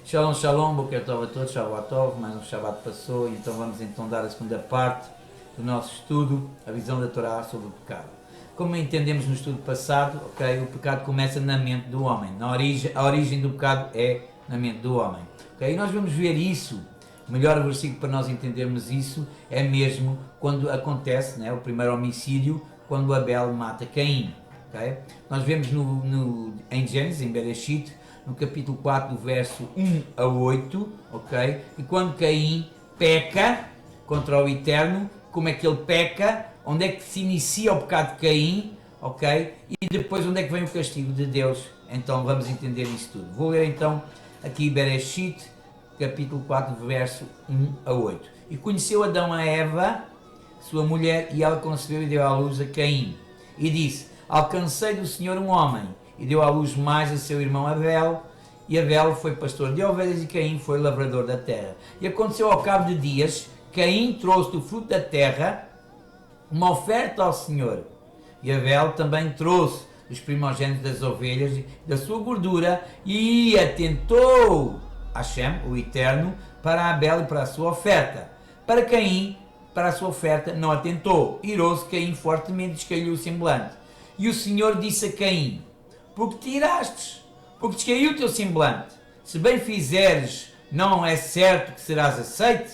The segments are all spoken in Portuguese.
Shalom, shalom, Boker Tov a todos, Shabbat Tov, mais um Shabbat passou, então vamos então dar a segunda parte do nosso estudo, a visão da Torá sobre o pecado. Como entendemos no estudo passado, ok, o pecado começa na mente do homem, a origem do pecado é na mente do homem. Ok, e nós vamos ver isso, o melhor versículo para nós entendermos isso é mesmo quando acontece, né, o primeiro homicídio, quando Abel mata Caim. Okay? Nós vemos em Gênesis, em Bereshit, no capítulo 4, do verso 1 a 8, ok? E quando Caim peca contra o Eterno, como é que ele peca, onde é que se inicia o pecado de Caim, ok? E depois onde é que vem o castigo de Deus. Então vamos entender isso tudo. Vou ler então aqui Bereshit, capítulo 4, verso 1 a 8. E conheceu Adão a Eva, sua mulher, e ela concebeu e deu à luz a Caim. E disse: alcancei do Senhor um homem, e deu à luz mais a seu irmão Abel, e Abel foi pastor de ovelhas e Caim foi lavrador da terra. E aconteceu ao cabo de dias, Caim trouxe do fruto da terra uma oferta ao Senhor, e Abel também trouxe dos primogênitos das ovelhas e da sua gordura, e atentou Hashem, o Eterno, para Abel e para a sua oferta. Para Caim, para a sua oferta, não atentou. Irou-se Caim fortemente e descaiu o semblante. E o Senhor disse a Caim: porque te irastes, porque descaiu o teu semblante. Se bem fizeres, não é certo que serás aceite?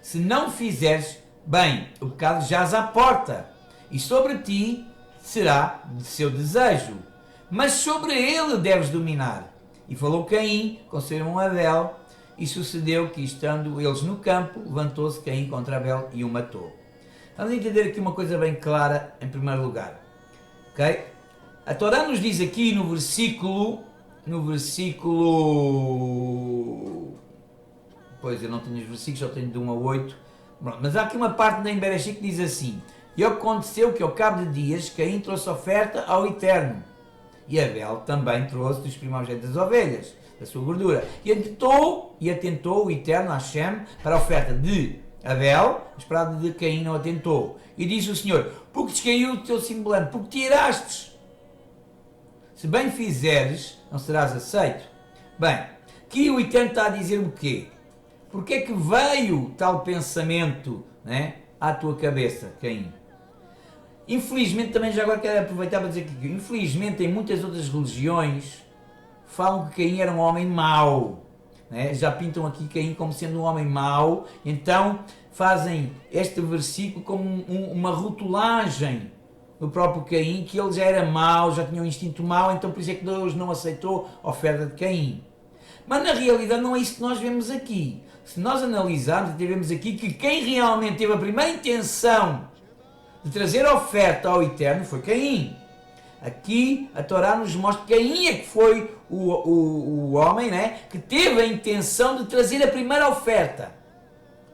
Se não fizeres, bem, o pecado jaz à porta, e sobre ti será de seu desejo, mas sobre ele deves dominar. E falou Caim com seu irmão Abel, e sucedeu que, estando eles no campo, levantou-se Caim contra Abel e o matou. Vamos entender aqui uma coisa bem clara, em primeiro lugar. Okay? A Torá nos diz aqui no versículo, pois eu não tenho os versículos, só tenho de 1 a 8, mas há aqui uma parte em Bereshit que diz assim: e aconteceu que ao cabo de dias Caim trouxe oferta ao Eterno, e Abel também trouxe dos primogênitos das ovelhas, da sua gordura, e atentou o Eterno Hashem para a oferta de Abel, mas para a de Caim não atentou. E disse o Senhor: porque descaiu o teu semblante, porque te irastes. Se bem fizeres, não serás aceito. Bem, aqui o Eterno está a dizer o quê? Porque é que veio tal pensamento, né, à tua cabeça, Caim? Infelizmente, também já agora quero aproveitar para dizer que, infelizmente, em muitas outras religiões, falam que Caim era um homem mau. Né? Já pintam aqui Caim como sendo um homem mau, então fazem este versículo como uma rotulagem do próprio Caim, que ele já era mau, já tinha um instinto mau, então por isso é que Deus não aceitou a oferta de Caim. Mas na realidade não é isso que nós vemos aqui. Se nós analisarmos, vemos aqui que quem realmente teve a primeira intenção de trazer a oferta ao Eterno foi Caim. Aqui a Torá nos mostra que Caim é que foi o homem, né, que teve a intenção de trazer a primeira oferta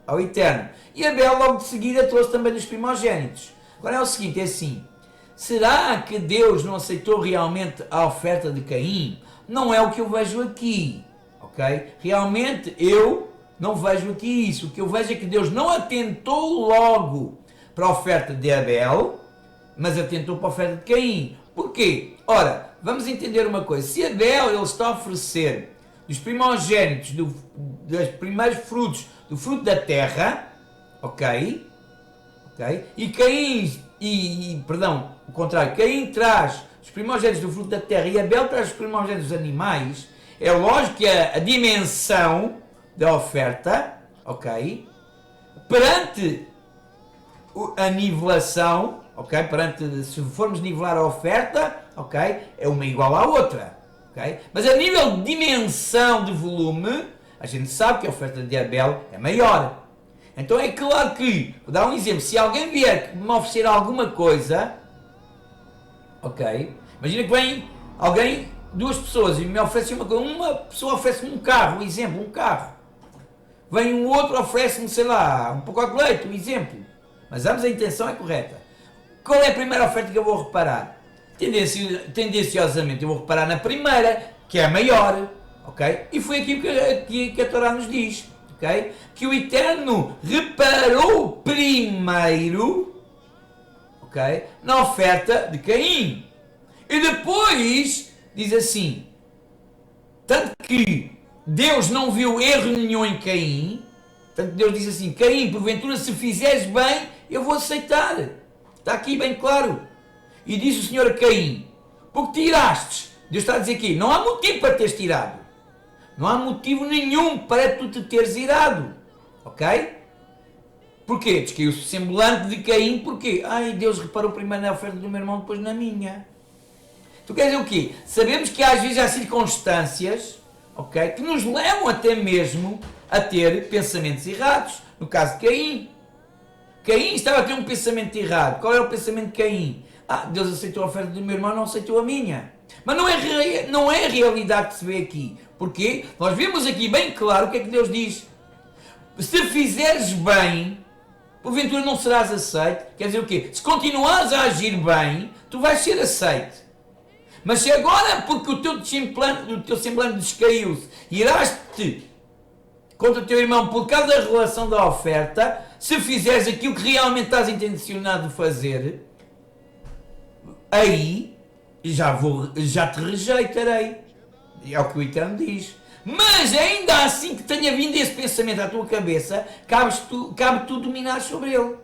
ao Eterno. E Abel logo de seguida trouxe também dos primogênitos. Agora é o seguinte, é assim: será que Deus não aceitou realmente a oferta de Caim? Não é o que eu vejo aqui, ok? Realmente eu não vejo aqui isso. O que eu vejo é que Deus não atentou logo para a oferta de Abel, mas atentou para a oferta de Caim. Porquê? Ora, vamos entender uma coisa. Se Abel ele está a oferecer dos primogênitos, dos primeiros frutos, do fruto da terra, ok? E Caim, perdão, o contrário, Caim traz os primogênitos do fruto da terra e Abel traz os primogênitos dos animais, é lógico que a dimensão da oferta, ok? Perante a nivelação, ok? Se formos nivelar a oferta, ok? É uma igual à outra, ok? Mas a nível de dimensão de volume, a gente sabe que a oferta de Abel é maior. Então é claro que, vou dar um exemplo, se alguém vier me oferecer alguma coisa, ok? Imagina que vem alguém, duas pessoas, e me oferece uma coisa, uma pessoa oferece-me um carro, um exemplo, um carro. Vem um outro, oferece-me, sei lá, um pacote de leite, um exemplo. Mas ambos a intenção é correta. Qual é a primeira oferta que eu vou reparar? Tendenciosamente eu vou reparar na primeira, que é a maior, ok? E foi aquilo que a Torá nos diz, ok? Que o Eterno reparou primeiro, ok? Na oferta de Caim. E depois diz assim: tanto que Deus não viu erro nenhum em Caim. Portanto, Deus diz assim: Caim, porventura, se fizeres bem, eu vou aceitar. Está aqui bem claro. E disse o Senhor a Caim: porque tiraste. Deus está a dizer aqui: não há motivo para teres tirado. Não há motivo nenhum para tu te teres irado. Ok? Porquê? Descaiu-se o semblante de Caim. Porquê? Ai, Deus reparou primeiro na oferta do meu irmão, depois na minha. Tu queres dizer o quê? Sabemos que às vezes há circunstâncias, ok, que nos levam até mesmo a ter pensamentos errados. No caso de Caim. Caim estava a ter um pensamento errado. Qual era o pensamento de Caim? Ah, Deus aceitou a oferta do meu irmão, não aceitou a minha. Mas não é a realidade que se vê aqui. Porquê? Nós vemos aqui bem claro o que é que Deus diz. Se fizeres bem, porventura não serás aceito. Quer dizer o quê? Se continuares a agir bem, tu vais ser aceito. Mas se agora, porque o teu semblante descaiu-se, irás-te contra o teu irmão por causa da relação da oferta, se fizeres aquilo que realmente estás intencionado de fazer, aí já te rejeitarei. É o que o Eterno diz. Mas ainda assim que tenha vindo esse pensamento à tua cabeça, cabe tu dominar sobre ele.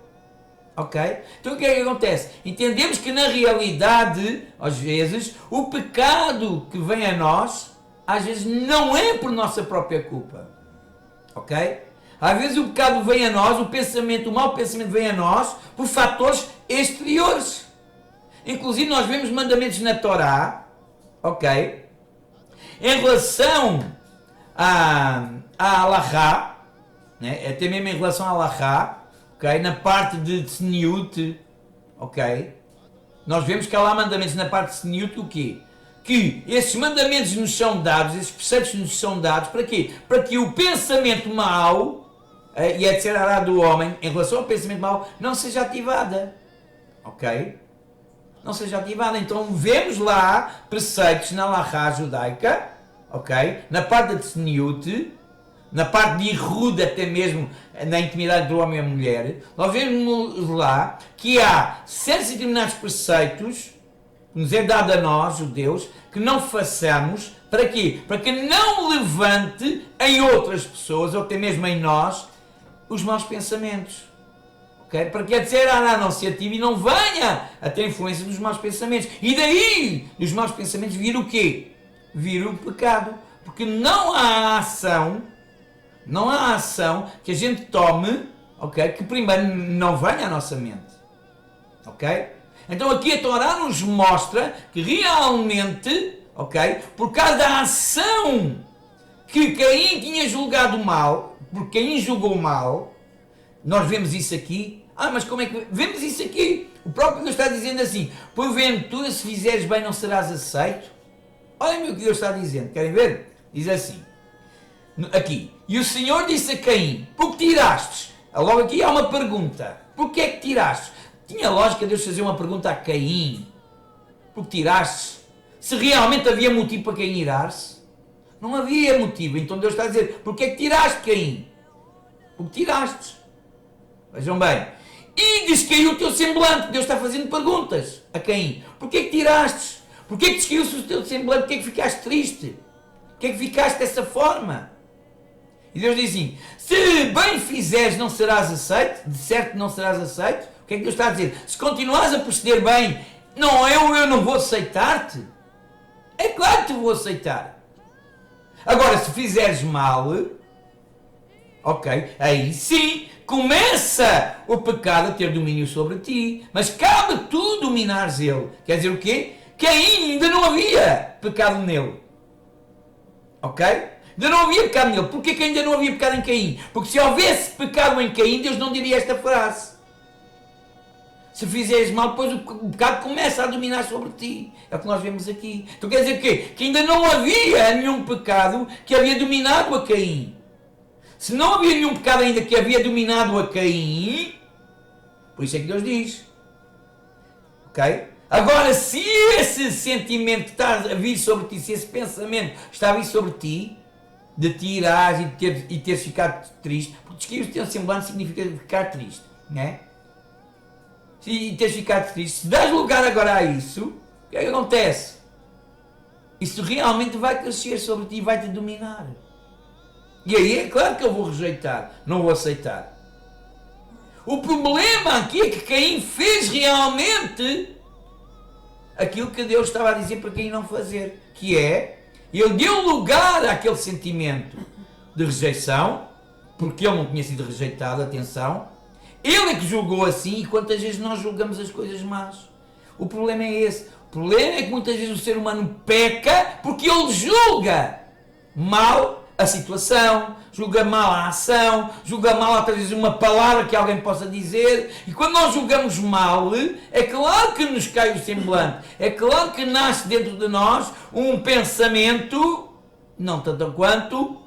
Ok? Então o que é que acontece? Entendemos que na realidade, às vezes, o pecado que vem a nós, às vezes não é por nossa própria culpa. Ok? Às vezes o pecado vem a nós, o mau pensamento vem a nós por fatores exteriores. Inclusive nós vemos mandamentos na Torá, ok? Em relação a Alahá, né? Até mesmo em relação a Alahá, ok? Na parte de Tzniut, ok? Nós vemos que há lá mandamentos na parte de Tzniut, o quê? Que esses mandamentos nos são dados, esses preceitos nos são dados, para quê? Para que o pensamento mau, e é de ser arado do homem, em relação ao pensamento mau, não seja ativada. Ok? Não seja ativada. Então vemos lá preceitos na Alahá judaica, ok? Na parte de Tzniut, na parte de Irhud, até mesmo na intimidade do homem e a mulher, nós vemos lá que há certos e determinados preceitos que nos é dado a nós, judeus, que não façamos, para quê? Para que não levante em outras pessoas, ou até mesmo em nós, os maus pensamentos. Okay? Para que a Tzerará não se ative e não venha a ter influência dos maus pensamentos. E daí, dos maus pensamentos, vir o quê? Vir o pecado. Porque não há ação que a gente tome, ok? Que primeiro não venha à nossa mente. Ok? Então aqui a Torá nos mostra que realmente, ok? Por causa da ação que Caim tinha julgado mal, porque Caim julgou mal, nós vemos isso aqui. Mas como é que vemos isso aqui? O próprio Deus está dizendo assim: porventura, se fizeres bem, não serás aceito. Olhem o que Deus está dizendo. Querem ver? Diz assim, aqui: e o Senhor disse a Caim: por que tiraste? Logo aqui há uma pergunta: por que é que tiraste? Tinha lógica Deus fazer uma pergunta a Caim: por que tiraste? Se realmente havia motivo para Caim irar-se? Não havia motivo. Então Deus está a dizer: por que é que tiraste, Caim? Por que tiraste? Vejam bem. E descaiu o teu semblante. Deus está fazendo perguntas a Caim: por que é que tiraste? Por que é que descaiu-se o teu semblante? Por que é que ficaste triste? Por que é que ficaste dessa forma? E Deus diz assim: se bem fizeres, não serás aceito. De certo não serás aceito. O que é que Deus está a dizer? Se continuares a proceder bem, eu não vou aceitar-te. É claro que te vou aceitar. Agora, se fizeres mal, ok, aí sim começa o pecado a ter domínio sobre ti. Mas cabe tu dominares ele. Quer dizer o quê? Que ainda não havia pecado nele. Ok? Ainda não havia pecado nele. Porquê que ainda não havia pecado em Caim? Porque se houvesse pecado em Caim, Deus não diria esta frase: se fizeres mal, depois o pecado começa a dominar sobre ti. É o que nós vemos aqui. Então quer dizer o quê? Que ainda não havia nenhum pecado que havia dominado a Caim. Se não havia nenhum pecado ainda que havia dominado a Caim, por isso é que Deus diz. Ok? Agora, se esse sentimento está a vir sobre ti, se esse pensamento está a vir sobre ti, de te irares e teres ficado triste, porque descrever o teu semblante significa ficar triste, não é? E teres ficado triste, se dás lugar agora a isso, o que é que acontece? Isso realmente vai crescer sobre ti e vai te dominar. E aí é claro que eu vou rejeitar, não vou aceitar. O problema aqui é que Caim fez realmente aquilo que Deus estava a dizer para Caim não fazer, que é, ele deu lugar àquele sentimento de rejeição, porque ele não tinha sido rejeitado, atenção, ele é que julgou assim, e quantas vezes nós julgamos as coisas más. O problema é esse, o problema é que muitas vezes o ser humano peca porque ele julga mal a situação, julga mal a ação, julga mal através de uma palavra que alguém possa dizer, e quando nós julgamos mal, é claro que nos cai o semblante, é claro que nasce dentro de nós um pensamento, não tanto quanto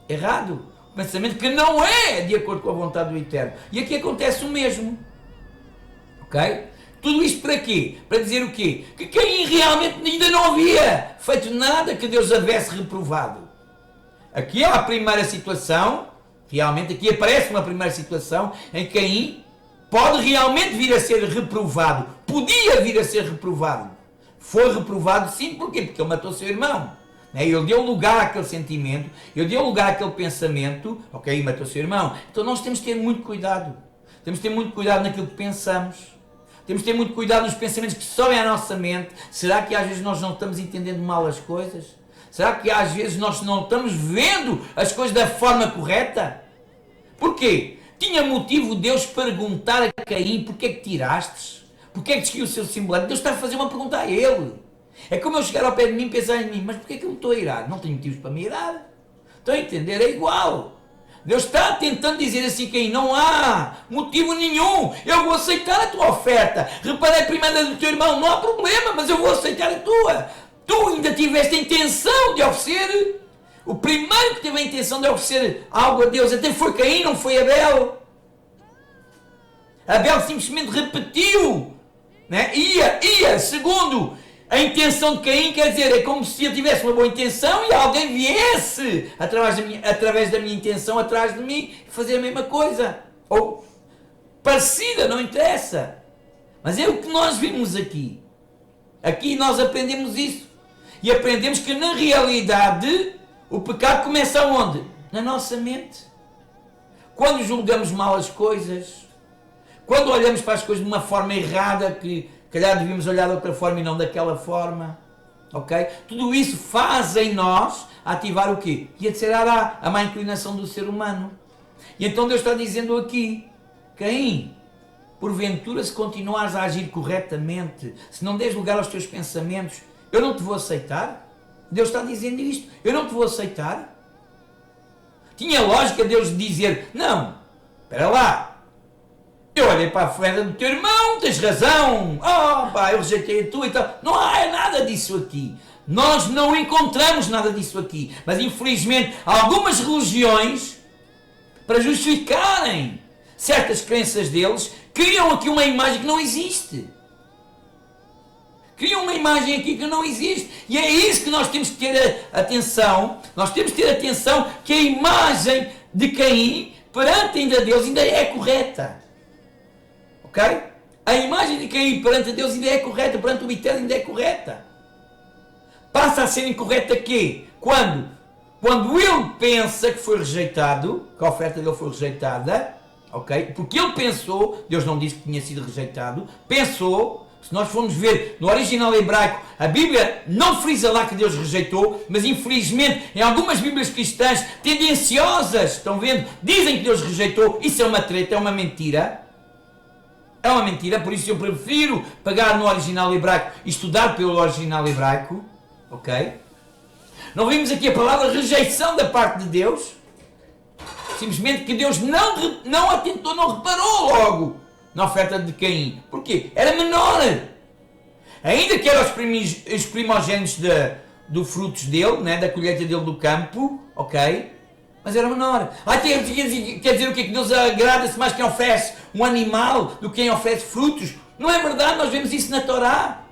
errado, um pensamento que não é de acordo com a vontade do Eterno. E aqui acontece o mesmo, ok? Tudo isto para quê? Para dizer o quê? Que Caim realmente ainda não havia feito nada que Deus houvesse reprovado. Aqui há a primeira situação, realmente aqui aparece uma primeira situação em que Caim pode realmente vir a ser reprovado, podia vir a ser reprovado. Foi reprovado sim, porquê? Porque ele matou seu irmão. Ele deu lugar àquele sentimento, ele deu lugar àquele pensamento, ok, matou seu irmão. Então nós temos que ter muito cuidado, temos que ter muito cuidado naquilo que pensamos, temos que ter muito cuidado nos pensamentos que sobem à nossa mente. Será que às vezes nós não estamos entendendo mal as coisas? Será que às vezes nós não estamos vendo as coisas da forma correta? Porquê? Tinha motivo Deus perguntar a Caim, porquê é que tirastes? Porquê é que desquiu o seu semblante? Deus está a fazer uma pergunta a ele. É como eu chegar ao pé de mim e pensar em mim, mas porquê é que eu me estou a irar? Não tenho motivos para me irar. Estão a entender? É igual. Deus está tentando dizer assim, Caim, não há motivo nenhum, eu vou aceitar a tua oferta. Reparei primeiro do teu irmão, não há problema, mas eu vou aceitar a tua. Tu ainda tiveste a intenção de oferecer. O primeiro que teve a intenção de oferecer algo a Deus até foi Caim, não foi Abel. Abel simplesmente repetiu, né? Ia, segundo a intenção de Caim, quer dizer, é como se eu tivesse uma boa intenção e alguém viesse através da minha intenção atrás de mim e fazer a mesma coisa. Ou parecida, não interessa. Mas é o que nós vimos aqui. Aqui nós aprendemos isso. E aprendemos que na realidade o pecado começa onde? Na nossa mente. Quando julgamos mal as coisas, quando olhamos para as coisas de uma forma errada, que calhar devíamos olhar de outra forma e não daquela forma, ok? Tudo isso faz em nós ativar o quê? Yetzerará, a má inclinação do ser humano. E então Deus está dizendo aqui, Caim, porventura se continuares a agir corretamente, se não des lugar aos teus pensamentos, eu não te vou aceitar? Deus está dizendo isto, eu não te vou aceitar? Tinha lógica Deus dizer, não, espera lá, eu olhei para a oferta do teu irmão, tens razão, eu rejeitei a tua e tal. Não há nada disso aqui. Nós não encontramos nada disso aqui. Mas infelizmente algumas religiões, para justificarem certas crenças deles, criam aqui uma imagem que não existe. Criam uma imagem aqui que não existe. E é isso que nós temos que ter atenção. Nós temos que ter atenção que a imagem de Caim perante ainda Deus ainda é correta. Ok? A imagem de Caim perante Deus ainda é correta, perante o Eterno ainda é correta. Passa a ser incorreta aqui quando ele pensa que foi rejeitado, que a oferta dele foi rejeitada, ok? Porque ele pensou, Deus não disse que tinha sido rejeitado, pensou. Se nós formos ver no original hebraico, a Bíblia não frisa lá que Deus rejeitou, mas infelizmente em algumas Bíblias cristãs tendenciosas, estão vendo, dizem que Deus rejeitou. Isso é uma treta, é uma mentira. É uma mentira, por isso eu prefiro pegar no original hebraico e estudar pelo original hebraico, ok? Não vimos aqui a palavra rejeição da parte de Deus, simplesmente que Deus não atentou, não reparou logo na oferta de Caim. Porquê? Era menor. Ainda que eram os primogênitos do frutos dele, né, da colheita dele do campo, ok? Mas era menor. Quer dizer o quê? Que Deus agrada-se mais quem oferece um animal do que quem oferece frutos? Não é verdade, nós vemos isso na Torá.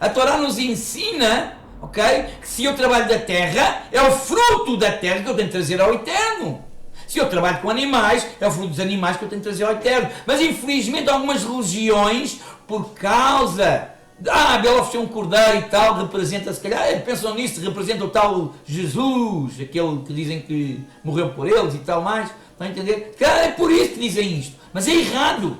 A Torá nos ensina, ok? Que se eu trabalho da terra, é o fruto da terra que eu tenho de trazer ao Eterno. Se eu trabalho com animais, é o fruto dos animais que eu tenho de trazer ao Eterno. Mas infelizmente algumas religiões, por causa Abel ofereceu um cordeiro e tal, representa, se calhar, pensam nisso, representa o tal Jesus, aquele que dizem que morreu por eles e tal mais, estão a entender? Cara, é por isso que dizem isto, mas é errado.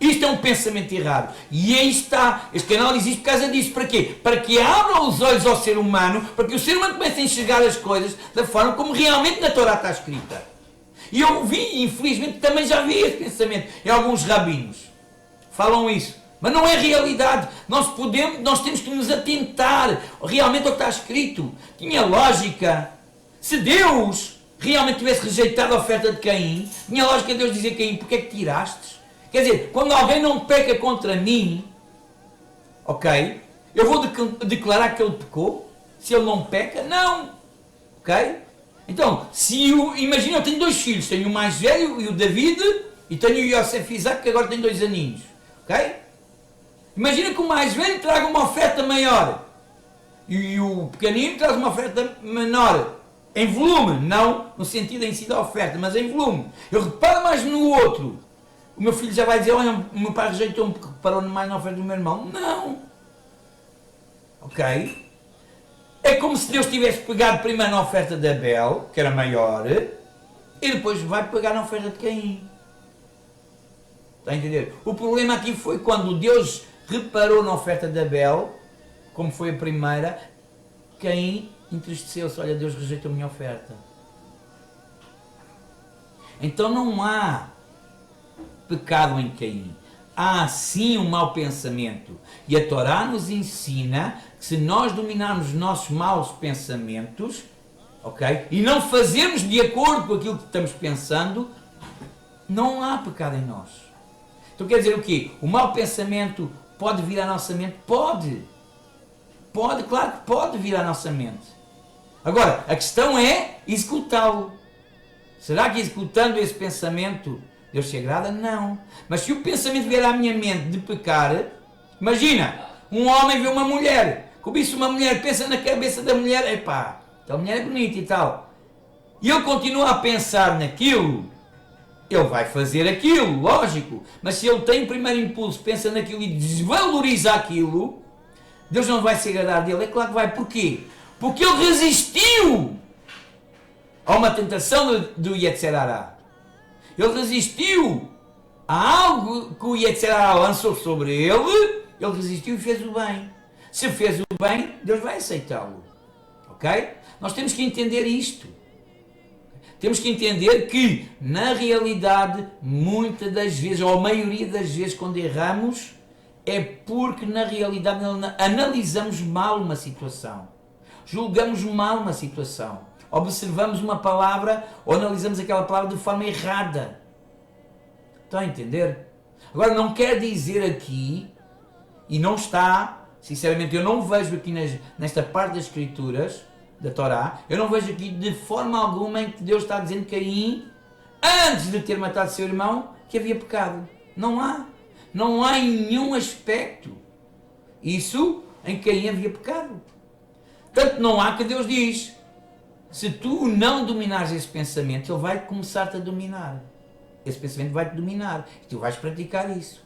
Isto é um pensamento errado. E aí está, este canal existe por causa disso. Para quê? Para que abra os olhos ao ser humano, para que o ser humano comece a enxergar as coisas da forma como realmente na Torá está escrita. E eu vi, infelizmente, também já vi esse pensamento em alguns rabinos. Falam isso. Mas não é realidade. Nós temos que nos atentar realmente ao que está escrito. Tinha lógica. Se Deus realmente tivesse rejeitado a oferta de Caim, tinha lógica Deus dizer a Caim, porque é que tiraste? Quer dizer, quando alguém não peca contra mim, ok? Eu vou declarar que ele pecou? Se ele não peca? Não. Ok? Então, imagina, eu tenho 2 filhos. Tenho o mais velho e o David, e tenho o Yosef Isaac, que agora tem 2 aninhos. Ok? Imagina que o mais velho traga uma oferta maior e o pequenino traz uma oferta menor. Em volume, não no sentido em si da oferta, mas em volume. Eu reparo mais no outro. O meu filho já vai dizer, olha, o meu pai rejeitou-me porque reparou mais na oferta do meu irmão. Não. Ok? É como se Deus tivesse pegado primeiro na oferta de Abel, que era maior, e depois vai pegar na oferta de Caim. Está a entender? O problema aqui foi quando Deus reparou na oferta de Abel, como foi a primeira, Caim entristeceu-se. Olha, Deus rejeitou a minha oferta. Então não há pecado em Caim. Há sim um mau pensamento. E a Torá nos ensina que se nós dominarmos os nossos maus pensamentos, ok? E não fazermos de acordo com aquilo que estamos pensando, não há pecado em nós. Então quer dizer o quê? O mau pensamento pode vir à nossa mente? Pode. Pode, claro que pode vir à nossa mente. Agora, a questão é executá-lo. Será que executando esse pensamento Deus se agrada? Não. Mas se o pensamento vier à minha mente de pecar, imagina, um homem vê uma mulher, cobiça uma mulher, pensa na cabeça da mulher, epá, aquela mulher é bonita e tal. E ele continua a pensar naquilo, ele vai fazer aquilo, lógico. Mas se ele tem o primeiro impulso, pensa naquilo e desvaloriza aquilo, Deus não vai se agradar dele. É claro que vai. Porquê? Porque ele resistiu a uma tentação do Yetzer Hará. Ele resistiu a algo que o Yetzer Hará lançou sobre ele, ele resistiu e fez o bem. Se fez o bem, Deus vai aceitá-lo. Ok? Nós temos que entender isto. Temos que entender que, na realidade, muitas das vezes, ou a maioria das vezes, quando erramos, é porque, na realidade, analisamos mal uma situação. Julgamos mal uma situação. Observamos uma palavra ou analisamos aquela palavra de forma errada. Estão a entender? Agora, não quer dizer aqui, e não está, sinceramente, eu não vejo aqui nesta parte das Escrituras, da Torá, eu não vejo aqui de forma alguma em que Deus está dizendo que Caim, antes de ter matado seu irmão, que havia pecado. Não há. Não há em nenhum aspecto isso em que Caim havia pecado. Tanto não há que Deus diz, se tu não dominares esse pensamento, ele vai começar-te a dominar. Esse pensamento vai-te dominar. E tu vais praticar isso.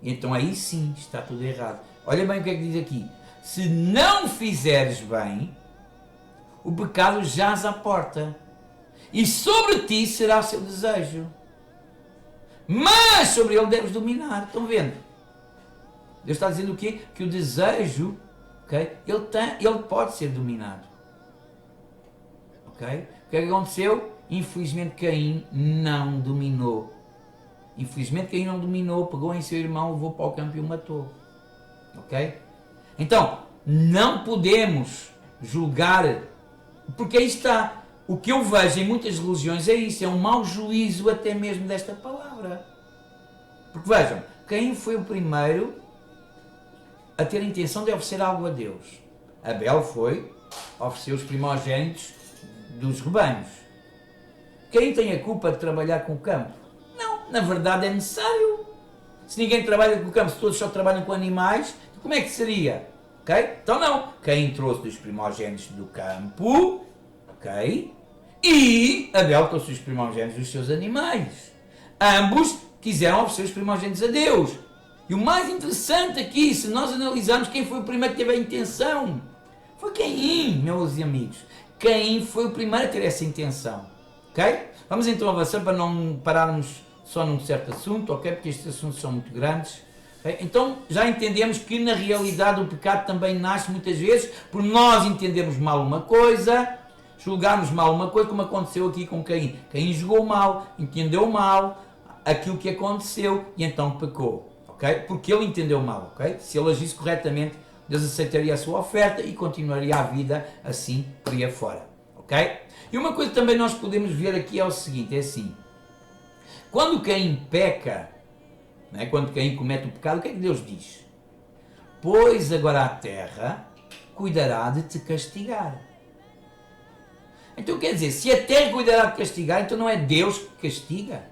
E então aí sim está tudo errado. Olha bem o que é que diz aqui. Se não fizeres bem, o pecado jaz à porta. E sobre ti será o seu desejo. Mas sobre ele deves dominar. Estão vendo? Deus está dizendo o quê? Que o desejo, okay, ele pode ser dominado. Okay? O que é que aconteceu? Infelizmente Caim não dominou. Infelizmente Caim não dominou, pegou em seu irmão, levou para o campo e o matou. Ok? Então, não podemos julgar, porque aí está. O que eu vejo em muitas religiões é isso, é um mau juízo até mesmo desta palavra. Porque vejam, Caim foi o primeiro a ter a intenção de oferecer algo a Deus. Abel foi, ofereceu os primogênitos dos rebanhos. Quem tem a culpa de trabalhar com o campo? Não, na verdade é necessário. Se ninguém trabalha com o campo, se todos só trabalham com animais, como é que seria? Ok? Então não. Quem trouxe dos primogênitos do campo, ok? E Abel trouxe os primogênitos dos seus animais. Ambos quiseram oferecer os primogênitos a Deus. E o mais interessante aqui, se nós analisarmos quem foi o primeiro que teve a intenção, foi Caim, meus amigos. Caim foi o primeiro a ter essa intenção. Ok? Vamos então avançar para não pararmos só num certo assunto, ok? Porque estes assuntos são muito grandes. Okay? Então já entendemos que na realidade o pecado também nasce muitas vezes por nós entendermos mal uma coisa, julgarmos mal uma coisa, como aconteceu aqui com Caim. Caim julgou mal, entendeu mal aquilo que aconteceu e então pecou. Okay? Porque ele entendeu mal, ok? Se ele agisse corretamente, Deus aceitaria a sua oferta e continuaria a vida assim por aí afora, ok? E uma coisa também nós podemos ver aqui é o seguinte, é assim, quando Caim peca, né, quando Caim comete o pecado, o que é que Deus diz? Pois agora a terra cuidará de te castigar. Então quer dizer, se a terra cuidará de castigar, então não é Deus que castiga?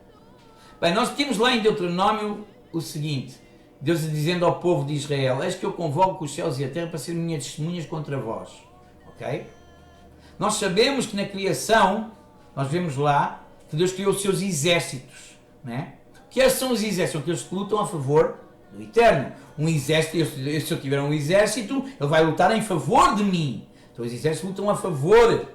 Bem, nós temos lá em Deuteronômio o seguinte, Deus dizendo ao povo de Israel, eis que eu convoco os céus e a terra para serem minhas testemunhas contra vós. Ok? Nós sabemos que na criação, nós vemos lá, que Deus criou os seus exércitos. Né? O que são os exércitos? Aqueles que lutam a favor do eterno. Um exército, se eu tiver um exército, ele vai lutar em favor de mim. Então os exércitos lutam a favor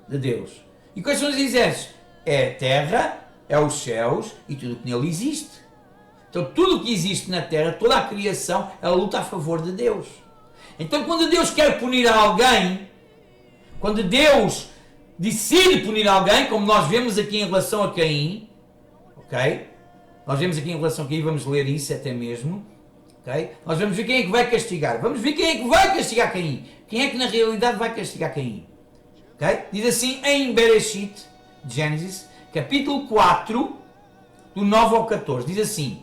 de Deus. E quais são os exércitos? É a terra, é os céus e tudo o que nele existe. Então tudo o que existe na terra, toda a criação, ela luta a favor de Deus. Então quando Deus quer punir alguém, quando Deus decide punir alguém, como nós vemos aqui em relação a Caim, ok? Nós vemos aqui em relação a Caim, vamos ler isso até mesmo, ok? Nós vamos ver quem é que vai castigar. Vamos ver quem é que vai castigar Caim. Quem é que na realidade vai castigar Caim. Ok? Diz assim em Bereshit, Gênesis, capítulo 4, do 9 ao 14, diz assim,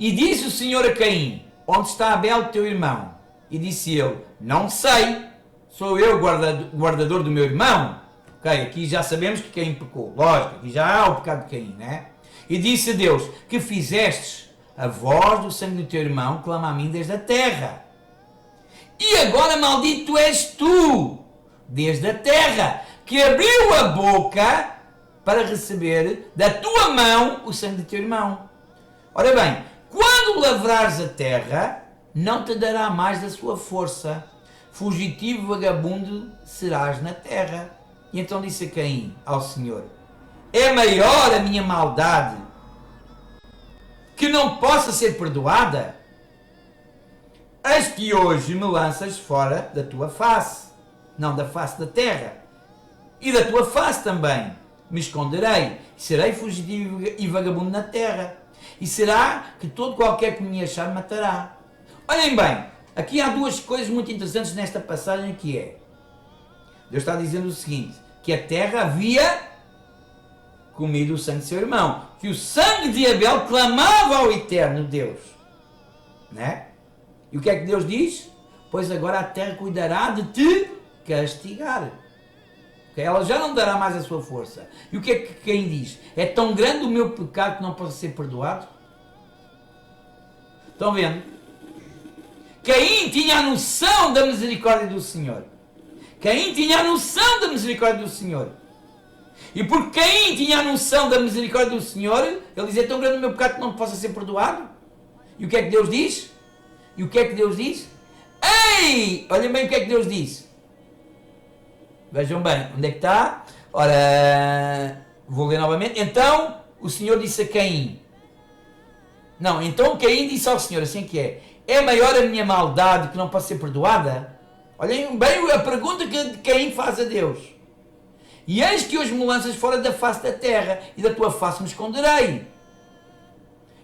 e disse o Senhor a Caim, onde está Abel teu irmão? E disse ele, não sei, sou eu guardador do meu irmão. Ok, aqui já sabemos que Caim pecou, lógico, aqui já há o pecado de Caim, né? E disse a Deus, que fizestes? A voz do sangue do teu irmão clama a mim desde a terra. E agora maldito és tu, desde a terra, que abriu a boca para receber da tua mão o sangue do teu irmão. Ora bem, quando lavrares a terra, não te dará mais da sua força. Fugitivo e vagabundo serás na terra. E então disse a Caim ao Senhor, é maior a minha maldade que não possa ser perdoada? Eis que hoje me lanças fora da tua face, não da face da terra, e da tua face também me esconderei, serei fugitivo e vagabundo na terra. E será que todo qualquer que me achar matará. Olhem bem, aqui há duas coisas muito interessantes nesta passagem que é, Deus está dizendo o seguinte, que a terra havia comido o sangue de seu irmão, que o sangue de Abel clamava ao eterno Deus. Né? E o que é que Deus diz? Pois agora a terra cuidará de te castigar. Okay? Ela já não dará mais a sua força. E o que é que Caim diz? É tão grande o meu pecado que não possa ser perdoado? Estão vendo? Caim tinha a noção da misericórdia do Senhor. Caim tinha a noção da misericórdia do Senhor. E porque Caim tinha a noção da misericórdia do Senhor, ele dizia, é tão grande o meu pecado que não possa ser perdoado? E o que é que Deus diz? E o que é que Deus diz? Ei! Olhem bem o que é que Deus diz. Vejam bem, onde é que está? Ora, vou ler novamente. Então, o Senhor disse a Caim. Não, então Caim disse ao Senhor, assim que é maior a minha maldade que não pode ser perdoada? Olhem bem a pergunta que Caim faz a Deus. E eis que hoje me lanças fora da face da terra, e da tua face me esconderei.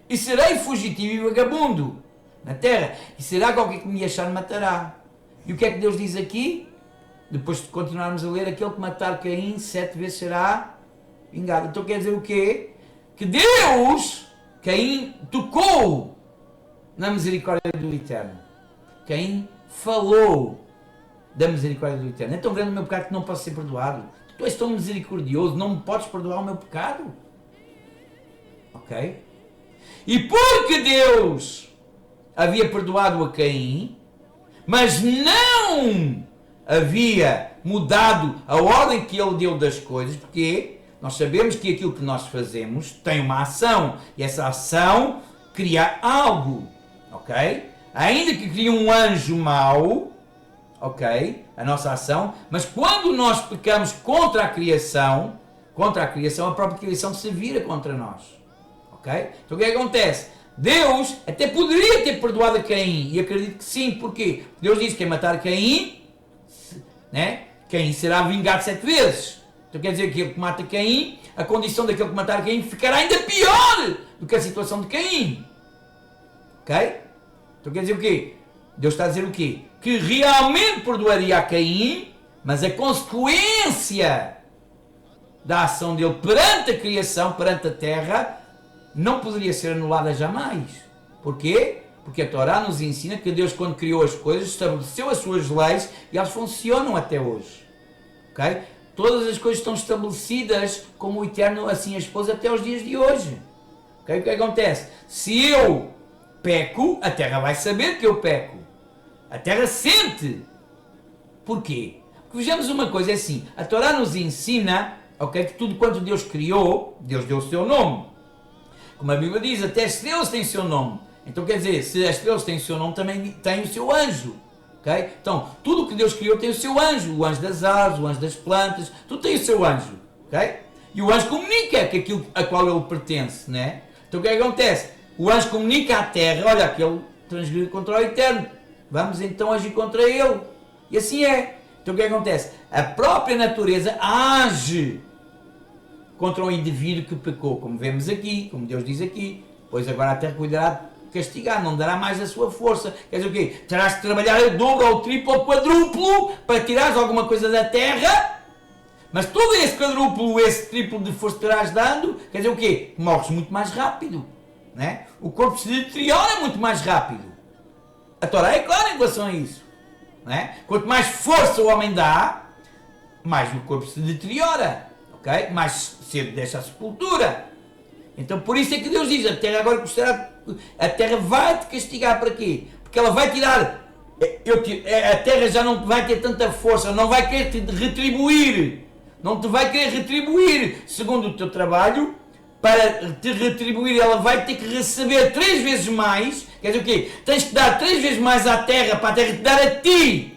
E serei fugitivo e vagabundo na terra, e será qualquer que me achar matará. E o que é que Deus diz aqui? Depois de continuarmos a ler, aquele que matar Caim 7 vezes será vingado. Então quer dizer o quê? Que Deus, Caim tocou na misericórdia do Eterno. Caim falou da misericórdia do Eterno. É tão grande o meu pecado que não posso ser perdoado. Tu és tão misericordioso, não me podes perdoar o meu pecado? Ok? E porque Deus havia perdoado a Caim, mas não havia mudado a ordem que ele deu das coisas, porque nós sabemos que aquilo que nós fazemos tem uma ação, e essa ação cria algo. ok? Ainda que cria um anjo mau, ok? A nossa ação, mas quando nós pecamos contra a criação, a própria criação se vira contra nós, ok? Então o que é que acontece? Deus até poderia ter perdoado a Caim, e acredito que sim, porquê? Porque Deus disse que quem matar Caim, né? Caim será vingado 7 vezes. Então quer dizer que aquele que mata Caim, a condição daquele que matar Caim ficará ainda pior do que a situação de Caim. Ok? Então quer dizer o quê? Deus está a dizer o quê? Que realmente perdoaria a Caim, mas a consequência da ação dele perante a criação, perante a terra, não poderia ser anulada jamais. Porquê? Porque a Torá nos ensina que Deus, quando criou as coisas, estabeleceu as suas leis e elas funcionam até hoje. Ok? Todas as coisas estão estabelecidas como o Eterno assim as pôs até os dias de hoje. Okay? O que acontece? Se eu peco, a terra vai saber que eu peco. A terra sente. Porquê? Porque vejamos uma coisa, é assim, a Torá nos ensina, okay, que tudo quanto Deus criou, Deus deu o seu nome. Como a Bíblia diz, até as estrelas têm o seu nome. Então quer dizer, se as estrelas têm o seu nome, também tem o seu anjo. Okay? Então, tudo o que Deus criou tem o seu anjo. O anjo das árvores, o anjo das plantas, tudo tem o seu anjo. Okay? E o anjo comunica que aquilo a qual ele pertence. Né? Então o que é que acontece? O anjo comunica à terra, olha, que ele transgrediu contra o Eterno. Vamos então agir contra ele. E assim é. Então o que acontece? A própria natureza age contra um indivíduo que pecou, como vemos aqui, como Deus diz aqui. Pois agora a terra cuidará de castigar, não dará mais a sua força. Quer dizer o quê? Terás de trabalhar o dobro, ou o triplo, ou o quadruplo para tirares alguma coisa da terra. Mas todo esse quadruplo, esse triplo de força terás dando, quer dizer o quê? Morres muito mais rápido. Né? O corpo se deteriora muito mais rápido. A Torá é clara em relação a isso. Né? Quanto mais força o homem dá, mais o corpo se deteriora. Okay? Mais cedo deixa a sepultura. Então por isso é que Deus diz, a terra agora custará, a terra vai te castigar para quê? Porque ela vai tirar, a terra já não vai ter tanta força, não vai querer te retribuir, não te vai querer retribuir segundo o teu trabalho. Para te retribuir, ela vai ter que receber 3 vezes mais. Quer dizer o quê? Tens que dar 3 vezes mais à terra para a terra te dar a ti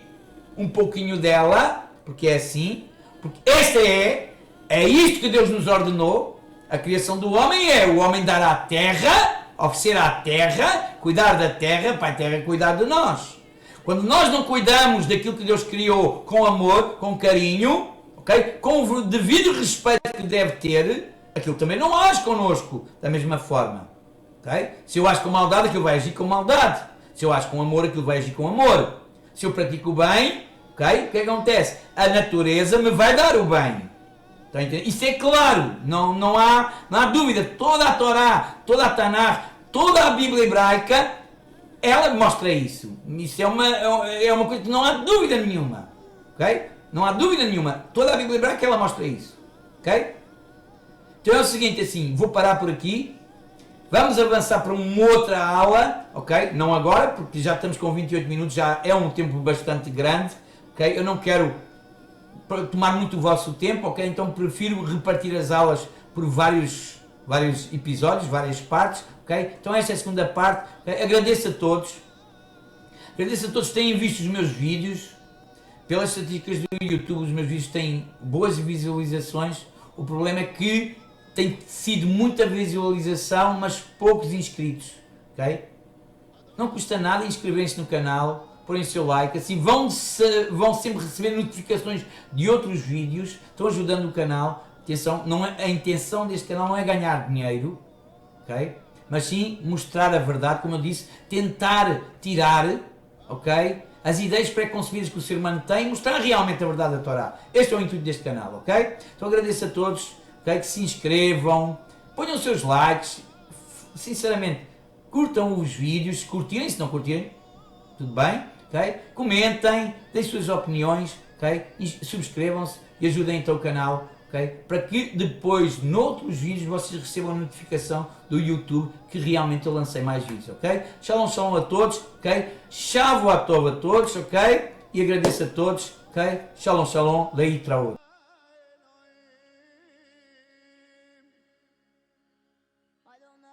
um pouquinho dela, porque é assim. Porque esta é isto que Deus nos ordenou. A criação do homem é o homem dar à terra, oferecer à terra, cuidar da terra, para a terra cuidar de nós. Quando nós não cuidamos daquilo que Deus criou com amor, com carinho, okay? Com o devido respeito que deve ter, aquilo também não age connosco da mesma forma. Okay? Se eu ajo com maldade, aquilo vai agir com maldade. Se eu ajo com amor, aquilo vai agir com amor. Se eu pratico o bem, okay? O que acontece? A natureza me vai dar o bem. Tá, isso é claro, não há dúvida. Toda a Torá, toda a Tanakh, toda a Bíblia hebraica, ela mostra isso. Isso é uma coisa que não há dúvida nenhuma. Okay? Não há dúvida nenhuma. Toda a Bíblia hebraica ela mostra isso. Okay? Então é o seguinte, assim, vou parar por aqui. Vamos avançar para uma outra aula, ok? Não agora, porque já estamos com 28 minutos, já é um tempo bastante grande, ok? Eu não quero tomar muito o vosso tempo, ok? Então prefiro repartir as aulas por vários episódios, várias partes, ok? Então esta é a segunda parte. Okay? Agradeço a todos que têm visto os meus vídeos. Pelas estatísticas do YouTube, os meus vídeos têm boas visualizações. O problema é que tem sido muita visualização, mas poucos inscritos, ok? Não custa nada inscreverem-se no canal, porem o seu like, assim vão sempre receber notificações de outros vídeos, estão ajudando o canal. Atenção, a intenção deste canal não é ganhar dinheiro, ok? Mas sim mostrar a verdade, como eu disse, tentar tirar, ok? As ideias pré-concebidas que o ser humano tem, mostrar realmente a verdade da Torá. Este é o intuito deste canal, ok? Então agradeço a todos, okay? Que se inscrevam, ponham os seus likes, sinceramente, curtam os vídeos, se curtirem, se não curtirem, tudo bem, ok? Comentem, deem suas opiniões, ok? E subscrevam-se e ajudem então o canal, ok? Para que depois, noutros vídeos, vocês recebam a notificação do YouTube que realmente eu lancei mais vídeos, ok? Shalom, shalom a todos, ok? Shavu atov a todos, ok? E agradeço a todos, ok? Shalom, shalom, daí traúdo.